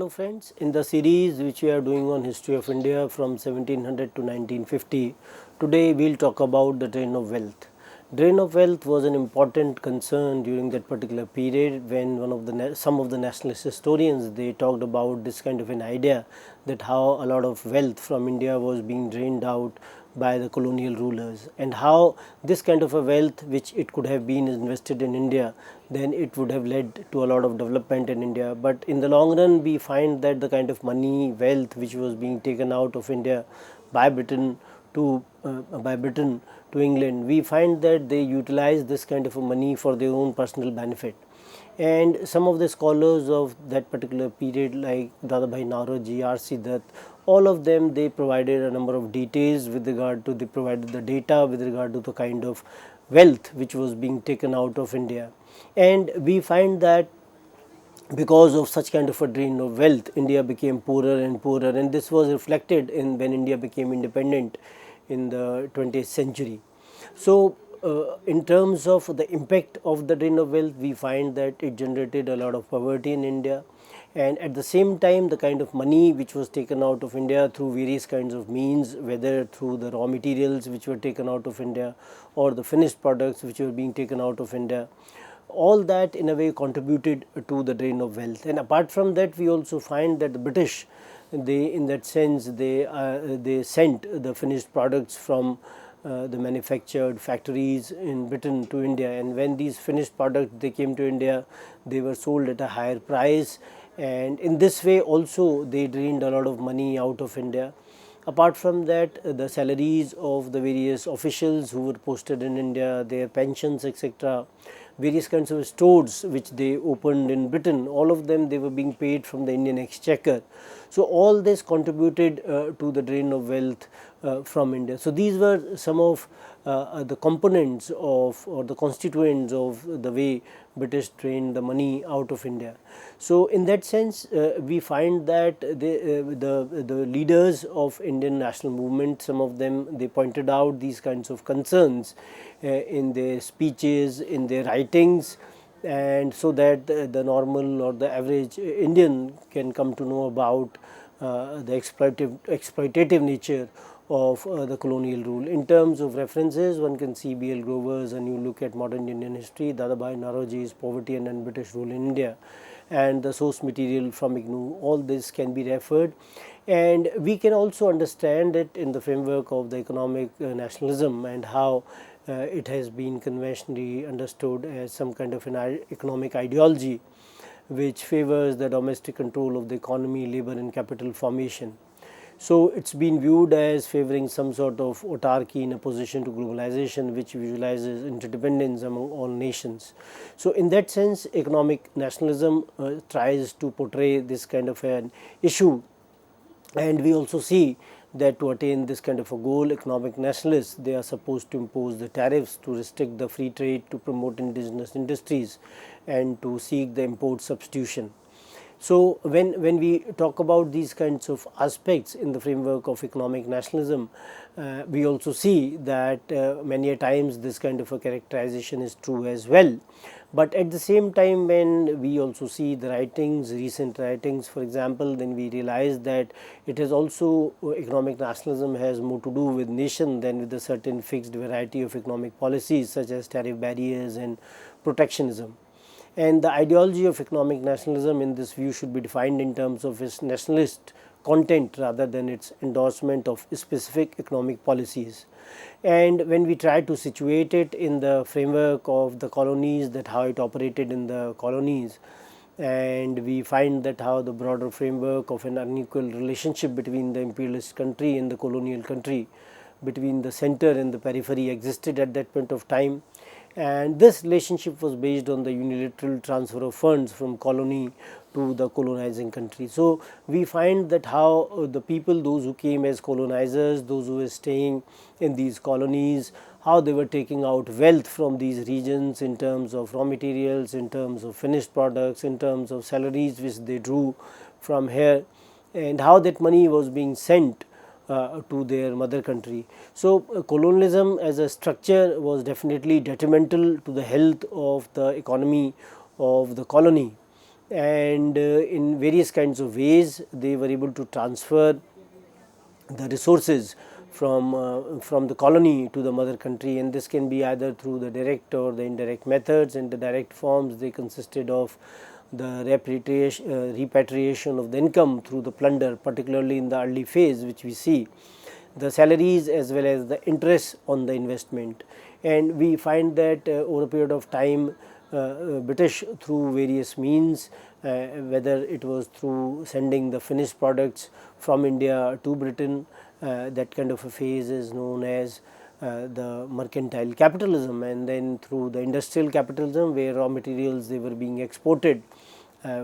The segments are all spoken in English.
Hello friends, in the series which we are doing on history of India from 1700 to 1950, today we will talk about the drain of wealth. Drain of wealth was an important concern during that particular period when some of the nationalist historians they talked about this kind of an idea that how a lot of wealth from India was being drained out by the colonial rulers, and how this kind of a wealth which it could have been invested in India, then it would have led to a lot of development in India. But in the long run we find that the kind of money wealth which was being taken out of India by Britain to England, we find that they utilize this kind of a money for their own personal benefit. And some of the scholars of that particular period like Dadabhai Naoroji, R.C. Dutt, all of them they provided a number of details with regard to, they provided the data with regard to the kind of wealth which was being taken out of India. And we find that because of such kind of a drain of wealth, India became poorer and poorer, and this was reflected in when India became independent in the 20th century. So, in terms of the impact of the drain of wealth, we find that it generated a lot of poverty in India, and at the same time the kind of money which was taken out of India through various kinds of means, whether through the raw materials which were taken out of India or the finished products which were being taken out of India, all that in a way contributed to the drain of wealth. And apart from that, we also find that the British, they in that sense they sent the finished products from the manufactured factories in Britain to India, and when these finished products they came to India, they were sold at a higher price, and in this way also they drained a lot of money out of India. Apart from that, the salaries of the various officials who were posted in India, their pensions, etc., various kinds of stores which they opened in Britain, all of them they were being paid from the Indian exchequer. So, all this contributed to the drain of wealth from India. So, these were some of the components of or the constituents of the way British drained the money out of India. So, in that sense we find that the leaders of Indian national movement, some of them they pointed out these kinds of concerns in their speeches, in their writings, and so that the normal or the average Indian can come to know about the exploitative nature of the colonial rule. In terms of references, one can see B.L. Grover's A New Look at Modern Indian History, Dadabhai Naoroji's Poverty and British Rule in India, and the source material from IGNOU. All this can be referred, and we can also understand it in the framework of the economic nationalism and how it has been conventionally understood as some kind of an economic ideology which favors the domestic control of the economy, labor and capital formation. So, it has been viewed as favoring some sort of autarky in opposition to globalization, which visualizes interdependence among all nations. So, in that sense economic nationalism tries to portray this kind of an issue, and we also see that to attain this kind of a goal, economic nationalists they are supposed to impose the tariffs to restrict the free trade, to promote indigenous industries and to seek the import substitution. So, when we talk about these kinds of aspects in the framework of economic nationalism, we also see that many a times this kind of a characterization is true as well. But at the same time, when we also see the writings, recent writings for example, then we realize that it is also economic nationalism has more to do with nation than with a certain fixed variety of economic policies such as tariff barriers and protectionism. And the ideology of economic nationalism in this view should be defined in terms of its nationalist content rather than its endorsement of specific economic policies. And when we try to situate it in the framework of the colonies, that how it operated in the colonies, and we find that how the broader framework of an unequal relationship between the imperialist country and the colonial country, between the center and the periphery existed at that point of time. And this relationship was based on the unilateral transfer of funds from colony to the colonizing country. So, we find that how the people, those who came as colonizers, those who were staying in these colonies, how they were taking out wealth from these regions in terms of raw materials, in terms of finished products, in terms of salaries which they drew from here, and how that money was being sent to their mother country. So, colonialism as a structure was definitely detrimental to the health of the economy of the colony, and in various kinds of ways they were able to transfer the resources from the colony to the mother country, and this can be either through the direct or the indirect methods. And the direct forms, they consisted of the repatriation of the income through the plunder, particularly in the early phase, which we see the salaries as well as the interest on the investment. And we find that over a period of time, British, through various means, whether it was through sending the finished products from India to Britain, that kind of a phase is known as the mercantile capitalism, and then through the industrial capitalism, where raw materials, they were being exported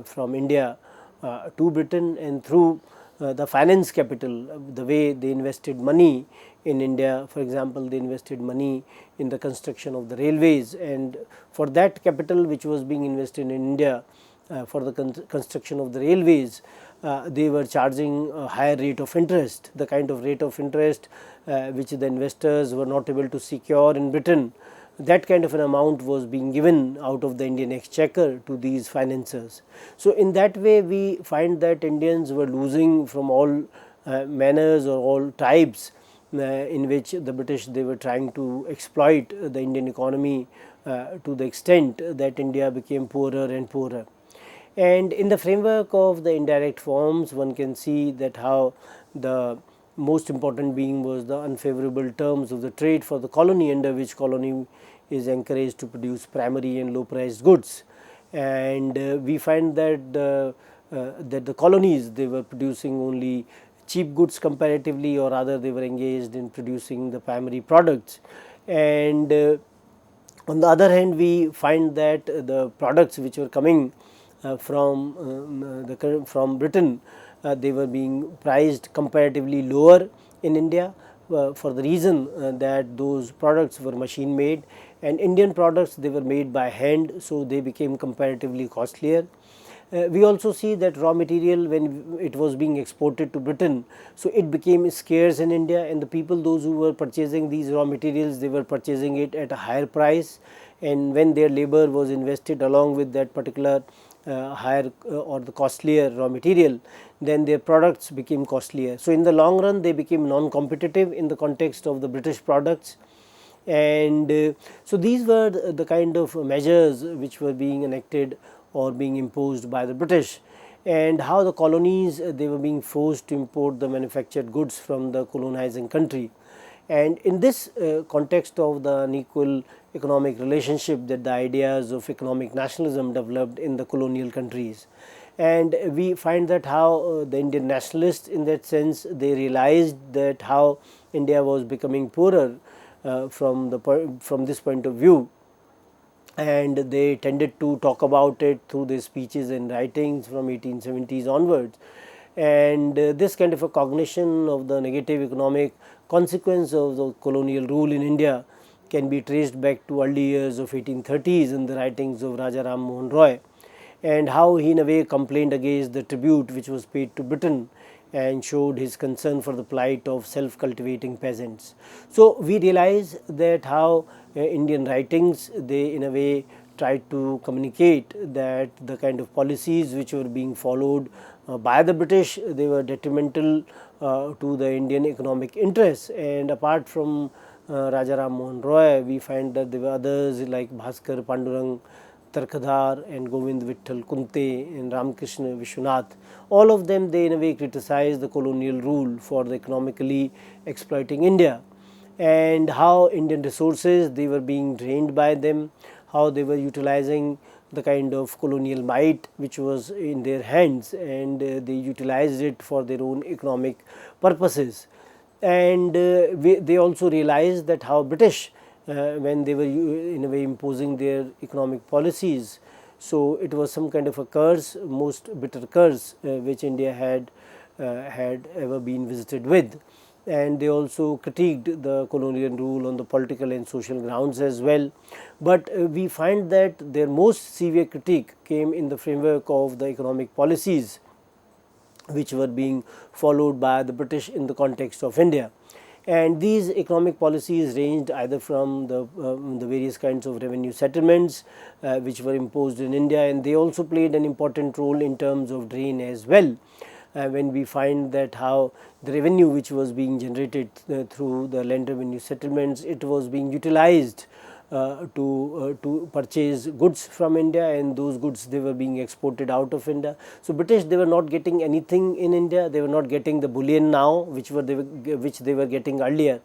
from India to Britain, and through the finance capital, the way they invested money in India. For example, they invested money in the construction of the railways, and for that capital which was being invested in India for the construction of the railways, they were charging a higher rate of interest, the kind of rate of interest which the investors were not able to secure in Britain. That kind of an amount was being given out of the Indian exchequer to these financiers. So in that way, we find that Indians were losing from all manners or all types in which the British, they were trying to exploit the Indian economy to the extent that India became poorer and poorer. And in the framework of the indirect forms, one can see that how the most important being was the unfavorable terms of the trade for the colony, under which colony is encouraged to produce primary and low priced goods. And we find that the colonies, they were producing only cheap goods comparatively, or rather they were engaged in producing the primary products. And on the other hand, we find that the products which were coming from Britain, they were being priced comparatively lower in India, for the reason that those products were machine made, and Indian products, they were made by hand, so they became comparatively costlier. We also see that raw material, when it was being exported to Britain, so it became scarce in India, and the people, those who were purchasing these raw materials, they were purchasing it at a higher price, and when their labor was invested along with that particular higher or the costlier raw material, then their products became costlier. So in the long run, they became non-competitive in the context of the British products. And so these were the kind of measures which were being enacted or being imposed by the British, and how the colonies, they were being forced to import the manufactured goods from the colonizing country. And in this context of the unequal economic relationship, that the ideas of economic nationalism developed in the colonial countries. And we find that how the Indian nationalists, in that sense, they realized that how India was becoming poorer from this point of view, and they tended to talk about it through their speeches and writings from 1870s onwards. And this kind of a cognition of the negative economic consequence of the colonial rule in India can be traced back to early years of 1830s in the writings of Raja Ram Mohan Roy, and how he in a way complained against the tribute which was paid to Britain, and showed his concern for the plight of self-cultivating peasants. So we realize that how Indian writings, they in a way tried to communicate that the kind of policies which were being followed by the British, they were detrimental to the Indian economic interests. And apart from Raja Ram Mohan Roy, we find that there were others like Bhaskar Pandurang Tarkadhar and Govind Vitthal Kunte and Ramakrishna Vishwanath. All of them, they in a way criticized the colonial rule for the economically exploiting India, and how Indian resources, they were being drained by them, how they were utilizing the kind of colonial might which was in their hands, and they utilized it for their own economic purposes. And they also realized that how British, when they were in a way imposing their economic policies, so it was some kind of a curse, most bitter curse which India had ever been visited with. And they also critiqued the colonial rule on the political and social grounds as well. But we find that their most severe critique came in the framework of the economic policies which were being followed by the British in the context of India. And these economic policies ranged either from the various kinds of revenue settlements which were imposed in India, and they also played an important role in terms of drain as well. When we find that how the revenue which was being generated through the land revenue settlements, it was being utilized to purchase goods from India, and those goods, they were being exported out of India. So British, they were not getting anything in India, they were not getting the bullion now which they were getting earlier.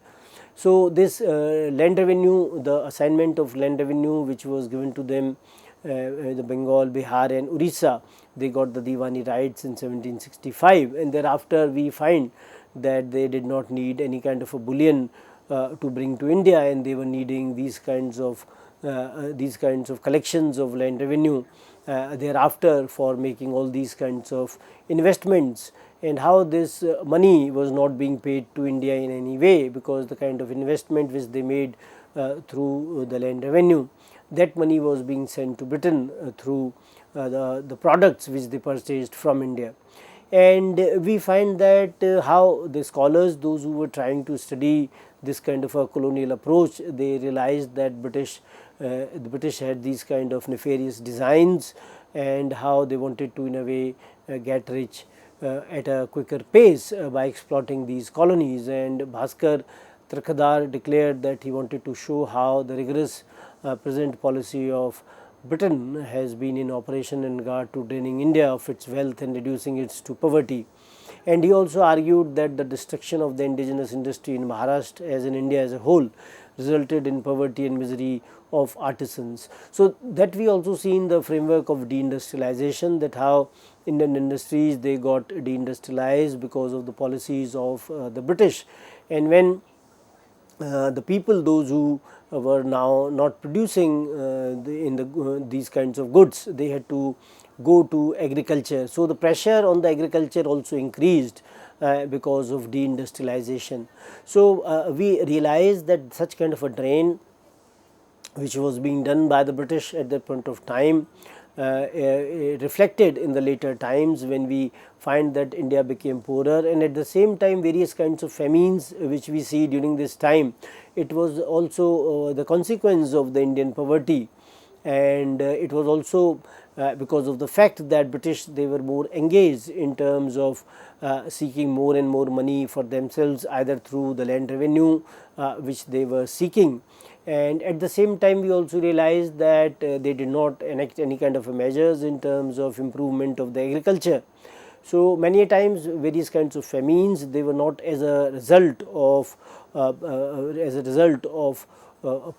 So this land revenue, the assignment of land revenue which was given to them, the Bengal, Bihar and Orissa, they got the Diwani rights in 1765, and thereafter we find that they did not need any kind of a bullion to bring to India, and they were needing these kinds of collections of land revenue thereafter for making all these kinds of investments. And how this money was not being paid to India in any way, because the kind of investment which they made through the land revenue, that money was being sent to Britain through the products which they purchased from India. And we find that how the scholars, those who were trying to study this kind of a colonial approach, they realized that the British had these kind of nefarious designs, and how they wanted to in a way get rich at a quicker pace by exploiting these colonies. And Bhaskar Tarkadar declared that he wanted to show how the rigorous present policy of Britain has been in operation in regard to draining India of its wealth and reducing it to poverty. And he also argued that the destruction of the indigenous industry in Maharashtra as in India as a whole resulted in poverty and misery of artisans. So that we also see in the framework of deindustrialization, that how Indian industries, they got deindustrialized because of the policies of the British. And when the people, those who were now not producing these kinds of goods, they had to go to agriculture. So the pressure on the agriculture also increased because of deindustrialization. So we realized that such kind of a drain which was being done by the British at that point of time reflected in the later times, when we find that India became poorer, and at the same time various kinds of famines which we see during this time, it was also the consequence of the Indian poverty. And it was also because of the fact that British, they were more engaged in terms of seeking more and more money for themselves, either through the land revenue which they were seeking. And at the same time we also realized that they did not enact any kind of measures in terms of improvement of the agriculture. So many times various kinds of famines, they were not as a result of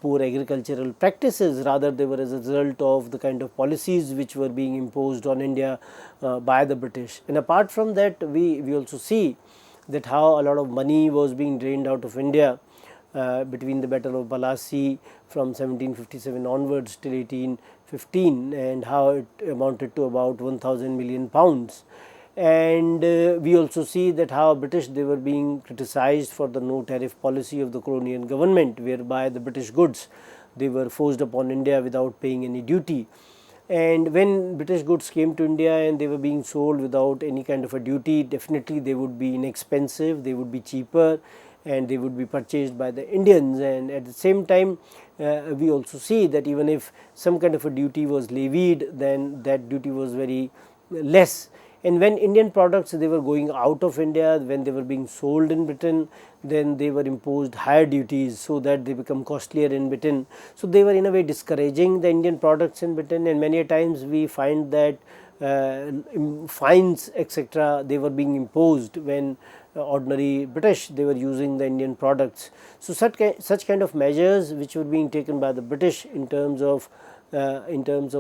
poor agricultural practices, rather they were as a result of the kind of policies which were being imposed on India by the British. And apart from that, we also see that how a lot of money was being drained out of India between the Battle of Balassi from 1757 onwards till 1815, and how it amounted to about 1000 million pounds. And we also see that how British, they were being criticized for the no tariff policy of the colonial government, whereby the British goods, they were forced upon India without paying any duty. And when British goods came to India and they were being sold without any kind of a duty, definitely they would be inexpensive, they would be cheaper, and they would be purchased by the Indians. And at the same time we also see that even if some kind of a duty was levied, then that duty was very less. And when Indian products, they were going out of India, when they were being sold in Britain, then they were imposed higher duties, so that they become costlier in Britain. So they were in a way discouraging the Indian products in Britain, and many times we find that fines etc., they were being imposed when ordinary British, they were using the Indian products. So such kind of measures which were being taken by the British in terms of the Indian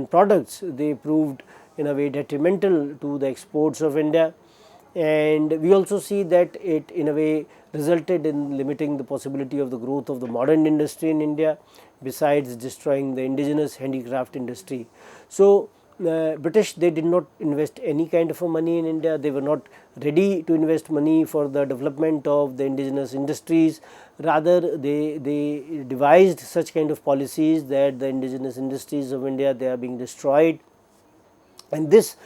products, they proved in a way detrimental to the exports of India. And we also see that it in a way resulted in limiting the possibility of the growth of the modern industry in India, besides destroying the indigenous handicraft industry. So British, they did not invest any kind of money in India, they were not ready to invest money for the development of the indigenous industries. Rather they devised such kind of policies that the indigenous industries of India, they are being destroyed. And this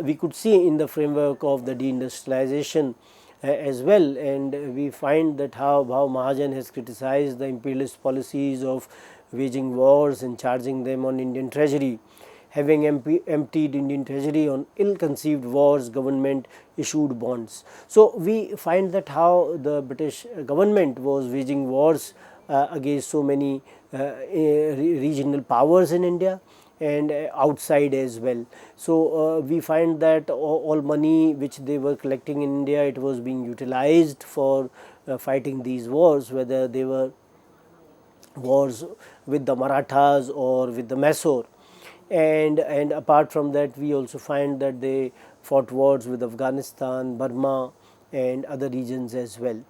we could see in the framework of the deindustrialization as well, and we find that how Mahajan has criticized the imperialist policies of waging wars and charging them on Indian treasury. Having emptied Indian treasury on ill-conceived wars, government issued bonds. So we find that how the British government was waging wars against so many regional powers in India and outside as well. So we find that all money which they were collecting in India, it was being utilized for fighting these wars, whether they were wars with the Marathas or with the Mysore. And apart from that, we also find that they fought wars with Afghanistan, Burma, and other regions as well.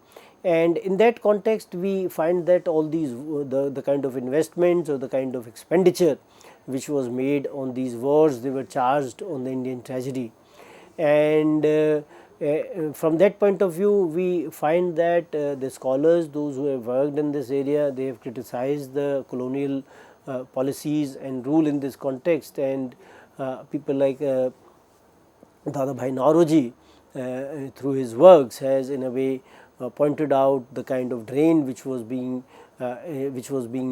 And in that context, we find that all these the kind of investments or the kind of expenditure which was made on these wars, they were charged on the Indian treasury. And from that point of view, we find that the scholars, those who have worked in this area, they have criticized the colonial policies and rule in this context, and people like Dadabhai Nauroji through his works has in a way pointed out the kind of drain which was being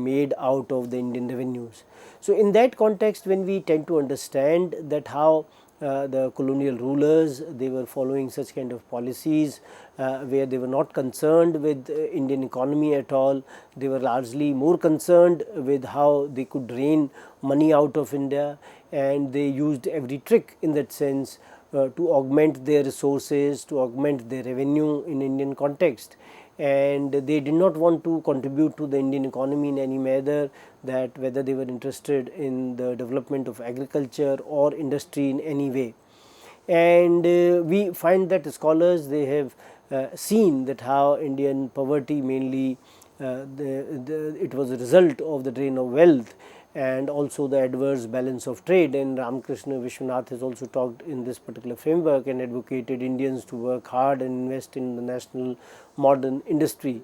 made out of the Indian revenues. So in that context, when we tend to understand that how the colonial rulers, they were following such kind of policies where they were not concerned with Indian economy at all. They were largely more concerned with how they could drain money out of India, and they used every trick in that sense to augment their resources, to augment their revenue in Indian context. And they did not want to contribute to the Indian economy in any manner, that whether they were interested in the development of agriculture or industry in any way. And we find that scholars, they have seen that how Indian poverty mainly it was a result of the drain of wealth and also the adverse balance of trade. And Ramakrishna Vishwanath has also talked in this particular framework and advocated Indians to work hard and invest in the national modern industry.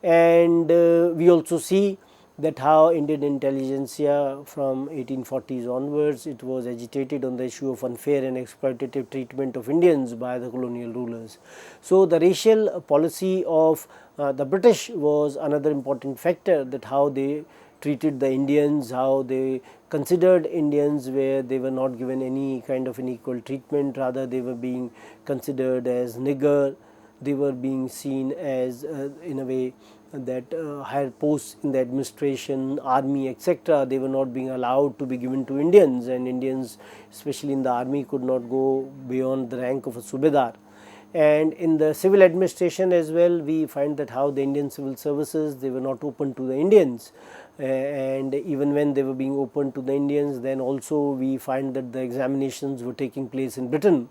And we also see that how Indian intelligentsia from 1840s onwards, it was agitated on the issue of unfair and exploitative treatment of Indians by the colonial rulers. So the racial policy of the British was another important factor, that how they treated the Indians, how they considered Indians, where they were not given any kind of unequal treatment, rather they were being considered as nigger, they were being seen as in a way that higher posts in the administration, army, etc., they were not being allowed to be given to Indians, and Indians, especially in the army, could not go beyond the rank of a subedar. And in the civil administration as well, we find that how the Indian civil services, they were not open to the Indians, and even when they were being open to the Indians, then also we find that the examinations were taking place in Britain,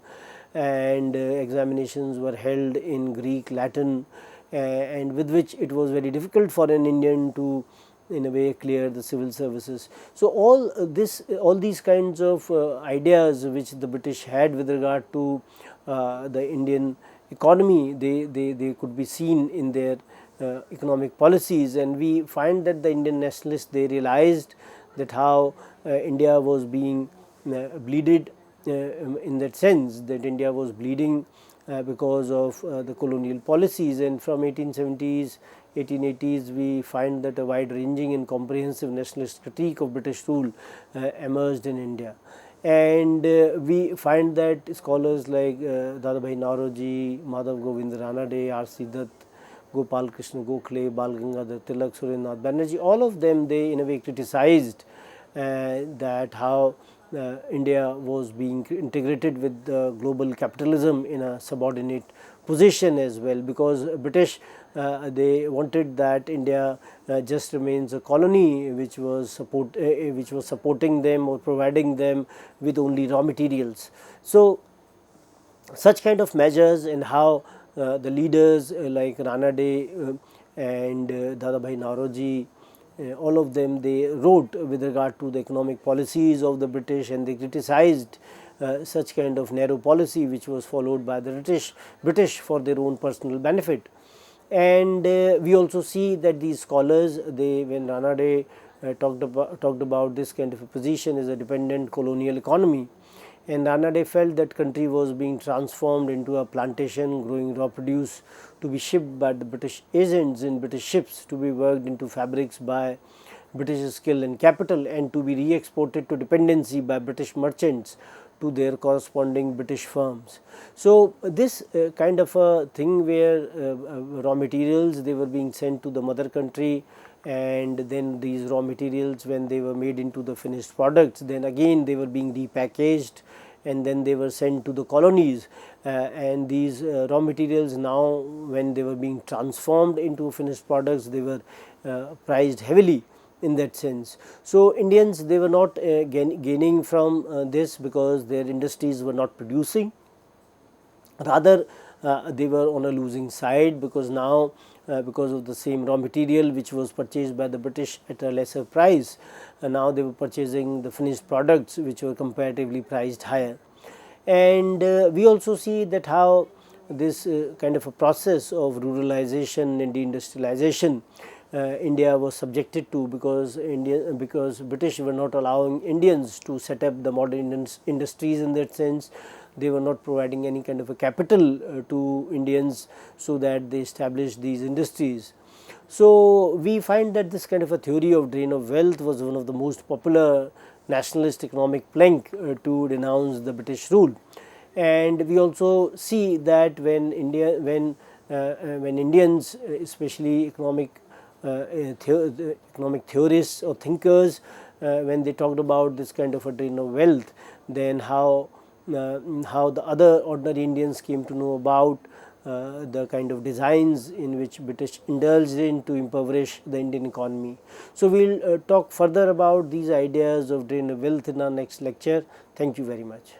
and examinations were held in Greek, Latin, and with which it was very difficult for an Indian to in a way clear the civil services. So all these kinds of ideas which the British had with regard to the Indian economy, they could be seen in their economic policies. And we find that the Indian nationalists, they realized that how India was being bleeded in that sense, that India was bleeding because of the colonial policies. And from 1870s, 1880s, we find that a wide ranging and comprehensive nationalist critique of British rule emerged in India. And we find that scholars like Dadabhai Nauroji, Madhav Govind Ranade, R.C. Dutt, Gopal Krishna Gokhale, Bal Gangadhar Tilak, Surendranath Banerjee, all of them, they in a way criticized that how India was being integrated with global capitalism in a subordinate position as well, because British they wanted that India just remains a colony which was supporting them or providing them with only raw materials. So such kind of measures, and how the leaders like Ranade and Dadabhai Nauroji, all of them, they wrote with regard to the economic policies of the British, and they criticized such kind of narrow policy which was followed by the British for their own personal benefit. And we also see that these scholars, when Ranade talked about this kind of a position as a dependent colonial economy, and Rana Day felt that country was being transformed into a plantation growing raw produce to be shipped by the British agents in British ships, to be worked into fabrics by British skill and capital, and to be re-exported to dependency by British merchants to their corresponding British firms. So, this kind of a thing where raw materials, they were being sent to the mother country, and then these raw materials, when they were made into the finished products, then again they were being repackaged and then they were sent to the colonies, and these raw materials, now when they were being transformed into finished products, they were priced heavily in that sense. So, Indians, they were not gaining from this, because their industries were not producing, rather they were on a losing side, because now because of the same raw material which was purchased by the British at a lesser price, now they were purchasing the finished products which were comparatively priced higher. And we also see that how this kind of a process of ruralization and deindustrialization India was subjected to, because British were not allowing Indians to set up the modern industries in that sense. They were not providing any kind of a capital to Indians so that they established these industries. So, we find that this kind of a theory of drain of wealth was one of the most popular nationalist economic plank to denounce the British rule. And we also see that when Indians, especially economic theorists or thinkers, when they talked about this kind of a drain of wealth, then how the other ordinary Indians came to know about the kind of designs in which British indulged in to impoverish the Indian economy. So, we will talk further about these ideas of drain of wealth in our next lecture. Thank you very much.